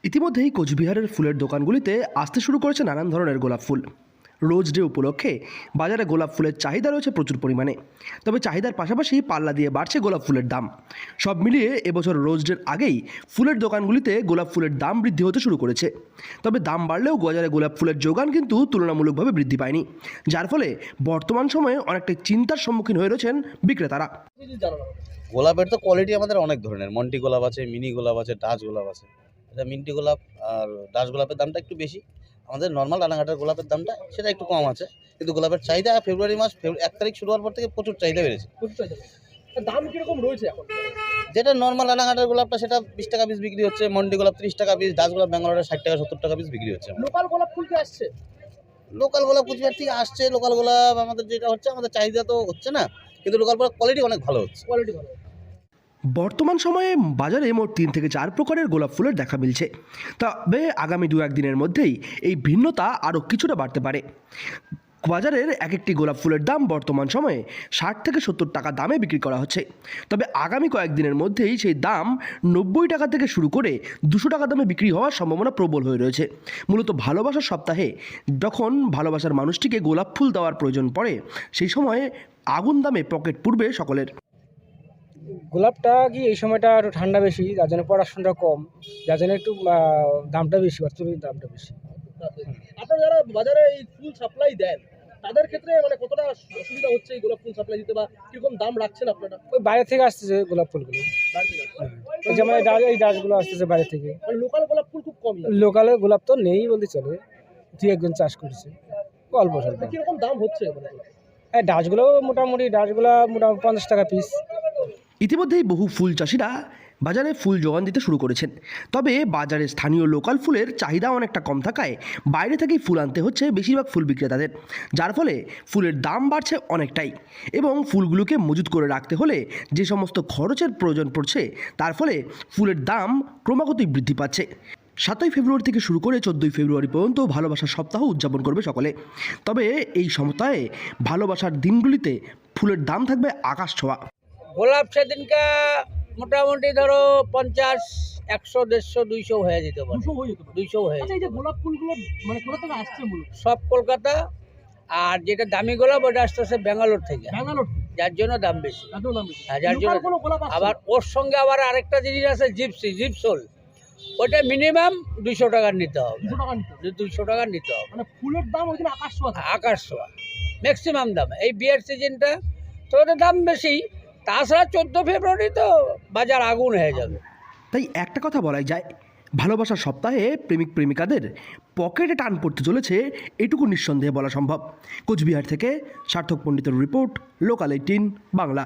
ইতিমধ্যেই কোচবিহারের ফুলের দোকানগুলিতে আসতে শুরু করেছে নানান ধরনের গোলাপ ফুল। রোজ ডে উপলক্ষে বাজারে গোলাপ ফুলের চাহিদা রয়েছে প্রচুর পরিমাণে। তবে চাহিদার পাশাপাশি পাল্লা দিয়ে বাড়ছে গোলাপ ফুলের দাম। সব মিলিয়ে এবছর রোজ ডের আগেই ফুলের দোকানগুলিতে গোলাপ ফুলের দাম বৃদ্ধি হতে শুরু করেছে। তবে দাম বাড়লেও বাজারে গোলাপ ফুলের যোগান কিন্তু তুলনামূলকভাবে বৃদ্ধি পায়নি, যার ফলে বর্তমান সময়ে অনেকটাই চিন্তার সম্মুখীন হয়ে রয়েছেন বিক্রেতারা। গোলাপের তো কোয়ালিটি আমাদের অনেক ধরনের, মন্টি গোলাপ আছে, মিনি গোলাপ আছে, ডাচ গোলাপ আছে। এটা মিন্টি গোলাপ আর ডাচ গোলাপের দামটা একটু বেশি। আমাদের নর্মাল রানাঘাটের গোলাপের দামটা সেটা একটু কম আছে, কিন্তু গোলাপের চাহিদা ফেব্রুয়ারি মাস 1 তারিখ শুরু হওয়ার পর থেকে প্রচুর চাহিদা বেড়েছে। দাম কিরকম রয়েছে এখন? যেটা নর্মাল রানাঘাটের গোলাপটা সেটা 20 টাকা পিস বিক্রি হচ্ছে, মন্টি গোলাপ 30 টাকা পিস, ডাচ গোলাপ ব্যাঙ্গালোরে 60 টাকা 70 টাকা পিস বিক্রি হচ্ছে। লোকাল গোলাপ ফুল কি আসছে? লোকাল গোলাপ কুচবিহার থেকে আসছে। লোকাল গোলাপ আমাদের যেটা হচ্ছে, আমাদের চাহিদা তো হচ্ছে না, কিন্তু লোকাল গোলাপ কোয়ালিটি অনেক ভালো হচ্ছে। কোয়ালিটি ভালো। বর্তমান সময়ে বাজারে মোট 3 থেকে 4 প্রকারের গোলাপ ফুলের দেখা মিলছে। তবে আগামী 2-1 দিনের মধ্যেই এই ভিন্নতা আরও কিছুটা বাড়তে পারে। বাজারের এক একটি গোলাপ ফুলের দাম বর্তমান সময়ে 60 থেকে 70 টাকা দামে বিক্রি করা হচ্ছে। তবে আগামী কয়েকদিনের মধ্যেই সেই দাম 90 টাকা থেকে শুরু করে 200 টাকা দামে বিক্রি হওয়ার সম্ভাবনা প্রবল হয়ে রয়েছে। মূলত ভালোবাসার সপ্তাহে যখন ভালোবাসার মানুষটিকে গোলাপ ফুল দেওয়ার প্রয়োজন পড়ে, সেই সময়ে আগুন দামে পকেট পুড়বে সকলের। গোলাপটা কি এই সময়টা একটু ঠান্ডা বেশি, যার জন্য পড়াশোনাটা কম, যার জন্য একটু দামটা বেশি, বাৎসরিক দামটা বেশি। আপনারা যারা বাজারে এই ফুল সাপ্লাই দেন, তাদের ক্ষেত্রে মানে কতটা অসুবিধা হচ্ছে এই গোলাপ ফুল সাপ্লাই দিতে, বা কিরকম দাম রাখছেন আপনারা? ওই বাইরে থেকে আসতেছে গোলাপ ফুলগুলো, ওই যেমন এই ডাচগুলো আসতেছে বাইরে থেকে। মানে লোকাল গোলাপ ফুল খুব কমই। লোকালে গোলাপ তো নেই বলতে চলে, দুই একজন চাষ করছে অল্প স্বল্প। কিরকম দাম হচ্ছে? হ্যাঁ, ডাচগুলো মোটামুটি 50 টাকা পিস। ইতিমধ্যেই বহু ফুল চাষিরা বাজারে ফুল যোগান দিতে শুরু করেছেন। তবে বাজারে স্থানীয় লোকাল ফুলের চাহিদা অনেকটা কম থাকায় বাইরে থেকেই ফুল আনতে হচ্ছে বেশিরভাগ ফুল বিক্রেতাদের, যার ফলে ফুলের দাম বাড়ছে অনেকটাই। এবং ফুলগুলোকে মজুত করে রাখতে হলে যে সমস্ত খরচের প্রয়োজন পড়ছে, তার ফলে ফুলের দাম ক্রমাগতই বৃদ্ধি পাচ্ছে। 7ই ফেব্রুয়ারি থেকে শুরু করে 14ই ফেব্রুয়ারি পর্যন্ত ভালোবাসার সপ্তাহ উদযাপন করবে সকলে। তবে এই সপ্তাহে ভালোবাসার দিনগুলিতে ফুলের দাম থাকবে আকাশ ছোঁয়া। গোলাপ সেদিনকা মোটামুটি ধরো 50, 100, 150, 200 হয়ে যেতে পারে। 200 হয়ে যেতে পারে। 200 হয়ে আচ্ছা, এই যেতে যে গোলাপ ফুলগুলো মানে কোথা থেকে আসছে মূলত? সব কলকাতা। আর যেটা দামি গোলাপ ওটা আসতেছে ব্যাঙ্গালোর থেকে, ব্যাঙ্গালোর থেকে। যার জন্য দাম বেশি। এত দাম বেশি। হ্যাঁ, যার জন্য। লোকাল কোনো গোলাপ আসছে? আবার ওর সঙ্গে আবার আরেকটা জিনিস আছে, জিপসোল। ওটা মিনিমাম 200 টাকার নিতে হবে। 200 টাকা নিতে হবে। 200 টাকার নিতে হবে। মানে ফুলের দাম ওই দিন আকাশ ছোঁয়া থাকে। আকাশ ছোঁয়া ম্যাক্সিমাম দাম। এই বিয়ের সিজনটা তো ওদের দাম বেশি। তাছাড়া 14 ফেব্রুয়ারি তো বাজার আগুন হয়ে যাবে। তাই একটা কথা বলাই যায়, ভালোবাসার সপ্তাহে প্রেমিক প্রেমিকাদের পকেটে টান পড়তে চলেছে, এটুকু নিঃসন্দেহে বলা সম্ভব। কোচবিহার থেকে সার্থক পণ্ডিতের রিপোর্ট, লোকাল 18 বাংলা।